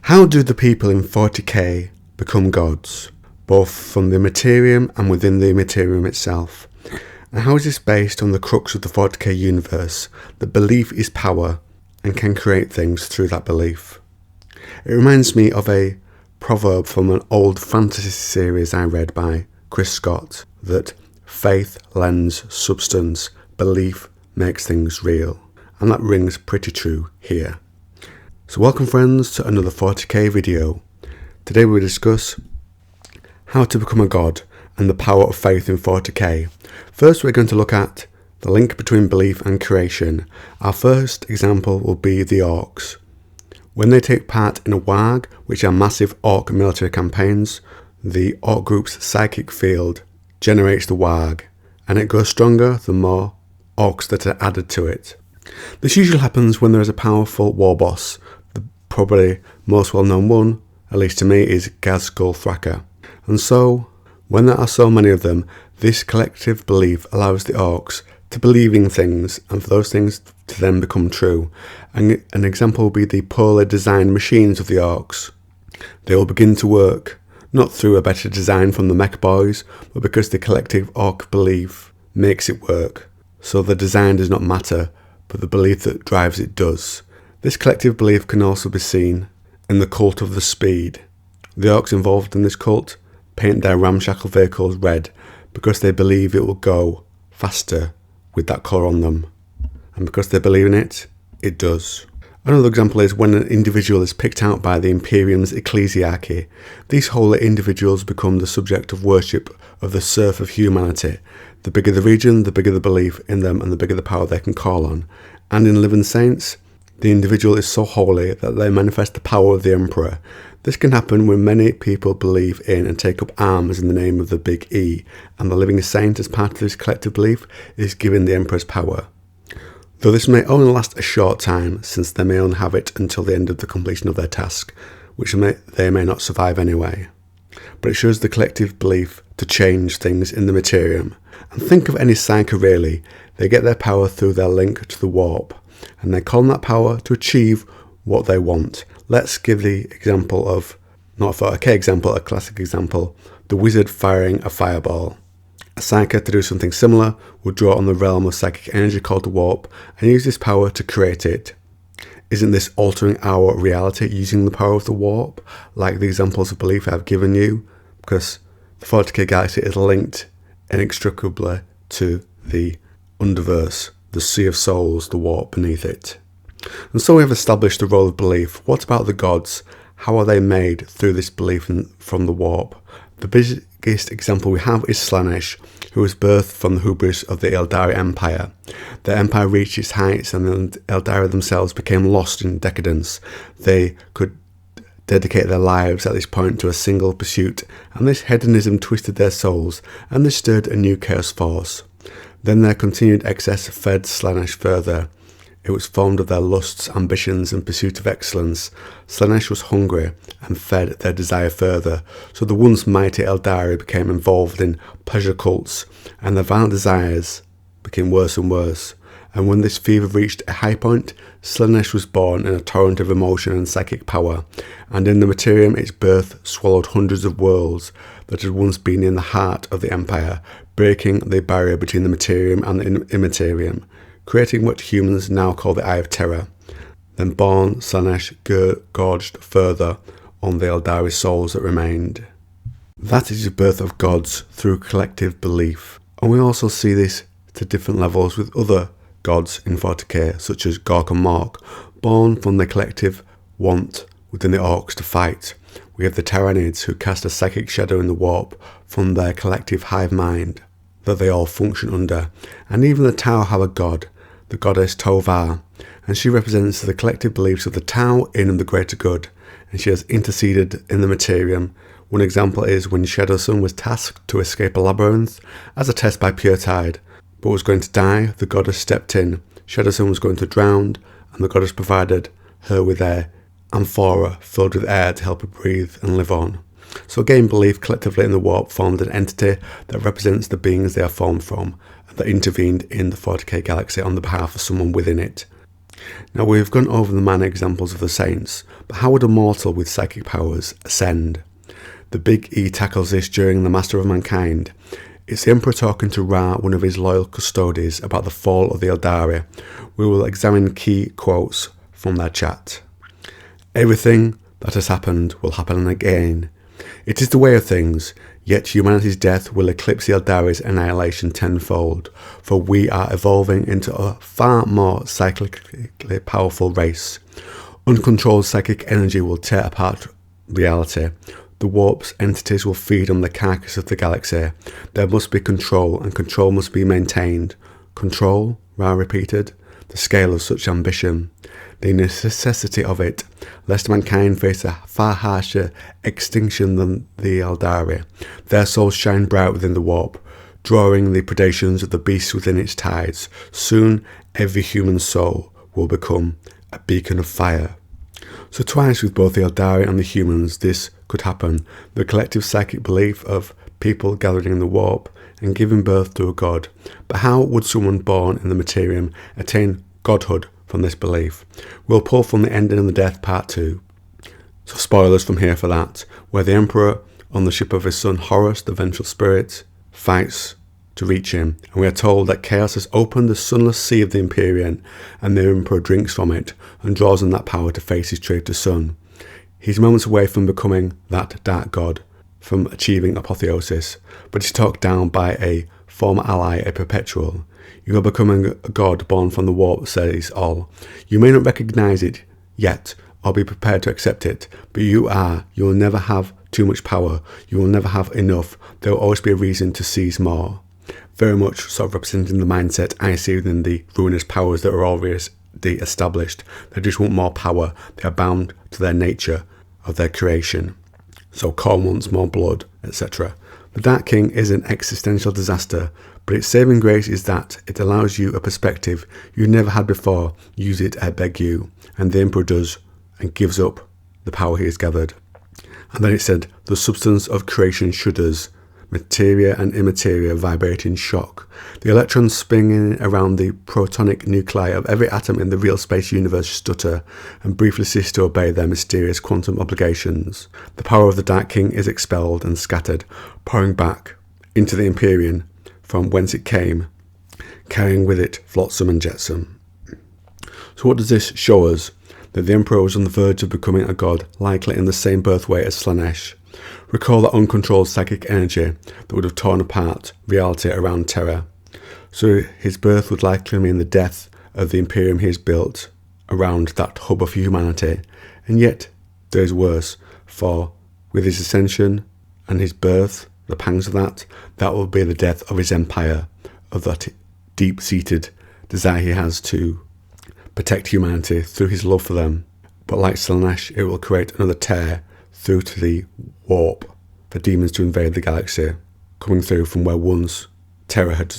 How do the people in 40k become gods, both from the Immaterium and within the Immaterium itself? And how is this based on the crux of the 40k universe, that belief is power and can create things through that belief? It reminds me of a proverb from an old fantasy series I read by Chris Scott, that faith lends substance, belief makes things real. And that rings pretty true here. So welcome friends to another 40k video. Today we'll discuss how to become a god and the power of faith in 40k. First we're going to look at the link between belief and creation. Our first example will be the orcs. When they take part in a warg, which are massive orc military campaigns, the orc group's psychic field generates the warg, and it grows stronger the more orcs that are added to it. This usually happens when there is a powerful war boss. The probably most well-known one, at least to me, is Ghazghkull Thraka. And so, when there are so many of them, this collective belief allows the orcs to believe in things, and for those things to then become true. And an example will be the poorly designed machines of the orcs. They will begin to work, not through a better design from the mech boys, but because the collective orc belief makes it work. So the design does not matter, but the belief that drives it does. This collective belief can also be seen in the cult of the speed. The orcs involved in this cult paint their ramshackle vehicles red because they believe it will go faster with that colour on them. And because they believe in it, it does. Another example is when an individual is picked out by the Imperium's ecclesiarchy. These holy individuals become the subject of worship of the serf of humanity. The bigger the region, the bigger the belief in them and the bigger the power they can call on. And in living saints, the individual is so holy that they manifest the power of the emperor. This can happen when many people believe in and take up arms in the name of the big E, and the living saint as part of this collective belief is given the emperor's power. Though this may only last a short time, since they may only have it until the end of the completion of their task, which they may not survive anyway. But it shows the collective belief to change things in the Materium. And think of any psyker really, they get their power through their link to the warp, and they call on that power to achieve what they want. Let's give the example of, not a 40k example, a classic example, the wizard firing a fireball. A psyker to do something similar would draw on the realm of psychic energy called the warp and use this power to create it. Isn't this altering our reality using the power of the warp, like the examples of belief I've given you? Because the 40k galaxy is linked inextricably to the underverse, the sea of souls, the warp beneath it. And so we have established the role of belief. What about the gods? How are they made through this belief from the warp? The biggest example we have is Slaanesh, who was birthed from the hubris of the Eldari Empire. The empire reached its heights and the Eldari themselves became lost in decadence. They could dedicate their lives at this point to a single pursuit, and this hedonism twisted their souls, and they stirred a new chaos force. Then their continued excess fed Slaanesh further. It was formed of their lusts, ambitions and pursuit of excellence. Slaanesh was hungry and fed their desire further, so the once mighty Eldari became involved in pleasure cults, and their violent desires became worse and worse. And when this fever reached a high point, Slaanesh was born in a torrent of emotion and psychic power, and in the Materium its birth swallowed hundreds of worlds that had once been in the heart of the Empire, breaking the barrier between the Materium and the Immaterium, creating what humans now call the Eye of Terror. Then born, Slaanesh gorged further on the Eldari souls that remained. That is the birth of gods through collective belief. And we also see this to different levels with other gods in 40k, such as Gork and Mork, born from the collective want within the orcs to fight. We have the Tyranids, who cast a psychic shadow in the warp from their collective hive mind that they all function under. And even the Tau have a god, the goddess Tovar, and she represents the collective beliefs of the Tau in the greater good, and she has interceded in the Materium. One example is when Shadowsun was tasked to escape a labyrinth as a test by Pure Tide, but was going to die. The goddess stepped in. Shadowsun was going to drown, and the goddess provided her with air, amphora filled with air to help her breathe and live on. So again, belief collectively in the warp formed an entity that represents the beings they are formed from, and that intervened in the 40k galaxy on the behalf of someone within it. Now we've gone over the minor examples of the saints, but how would a mortal with psychic powers ascend? The Big E tackles this during The Master of Mankind. It's the Emperor talking to Ra, one of his loyal custodies, about the fall of the Eldari. We will examine key quotes from their chat. Everything that has happened will happen again. It is the way of things, yet humanity's death will eclipse the Eldari's annihilation tenfold, for we are evolving into a far more psychically powerful race. Uncontrolled psychic energy will tear apart reality. The warp's entities will feed on the carcass of the galaxy. There must be control, and control must be maintained. Control? Ra repeated. The scale of such ambition. The necessity of it, lest mankind face a far harsher extinction than the Eldari. Their souls shine bright within the warp, drawing the predations of the beasts within its tides. Soon, every human soul will become a beacon of fire. So twice with both the Eldari and the humans, this could happen. The collective psychic belief of people gathering in the warp and giving birth to a god. But how would someone born in the materium attain godhood from this belief? We'll pull from the ending and the death part 2. So spoilers from here for that, where the Emperor, on the ship of his son Horus, the vengeful spirit, fights to reach him, and we are told that chaos has opened the sunless sea of the Empyrean, and the Emperor drinks from it and draws on that power to face his traitor son. He's moments away from becoming that dark god, from achieving apotheosis, but he's talked down by a former ally, a perpetual. You are becoming a god born from the warp, says all. You may not recognise it yet, or be prepared to accept it, but you will never have too much power, you will never have enough, there will always be a reason to seize more. Very much sort of representing the mindset I see within the ruinous powers that are already established. They just want more power, they are bound to their nature of their creation. So Khorne wants more blood, etc. The Dark King is an existential disaster, but its saving grace is that it allows you a perspective you never had before. Use it, I beg you. And the Emperor does, and gives up the power he has gathered. And then it said, the substance of creation shudders, materia and immateria vibrate in shock. The electrons spinning around the protonic nuclei of every atom in the real space universe stutter and briefly cease to obey their mysterious quantum obligations. The power of the Dark King is expelled and scattered, pouring back into the Empyrean from whence it came, carrying with it flotsam and jetsam. So what does this show us? That the Emperor was on the verge of becoming a god, likely in the same birthway as Slaanesh. Recall that uncontrolled psychic energy that would have torn apart reality around Terra. So his birth would likely mean the death of the Imperium he has built around that hub of humanity. And yet, there is worse, for with his ascension and his birth, the pangs of that will be the death of his empire, of that deep-seated desire he has to protect humanity through his love for them. But like Slaanesh, it will create another tear through to the warp for demons to invade the galaxy, coming through from where once Terra had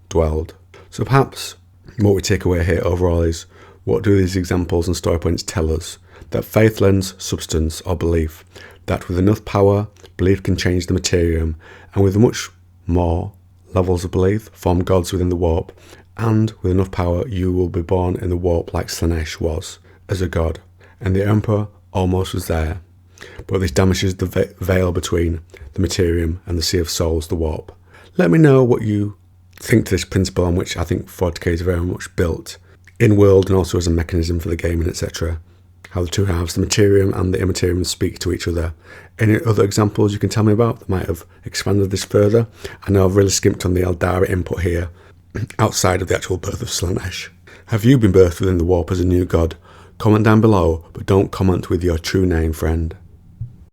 dwelled. So perhaps what we take away here overall is, what do these examples and story points tell us? That faith lends substance or belief, that with enough power, belief can change the materium, and with much more levels of belief, form gods within the warp, and with enough power you will be born in the warp like Slaanesh was, as a god. And the Emperor almost was there. But this damages the veil between the materium and the Sea of Souls, the warp. Let me know what you think to this principle, on which I think 40k is very much built in world and also as a mechanism for the gaming, etc. How the two halves, the materium and the immaterium, speak to each other. Any other examples you can tell me about that might have expanded this further? I know I've really skimped on the Eldari input here, outside of the actual birth of Slaanesh. Have you been birthed within the warp as a new god? Comment down below, but don't comment with your true name, friend.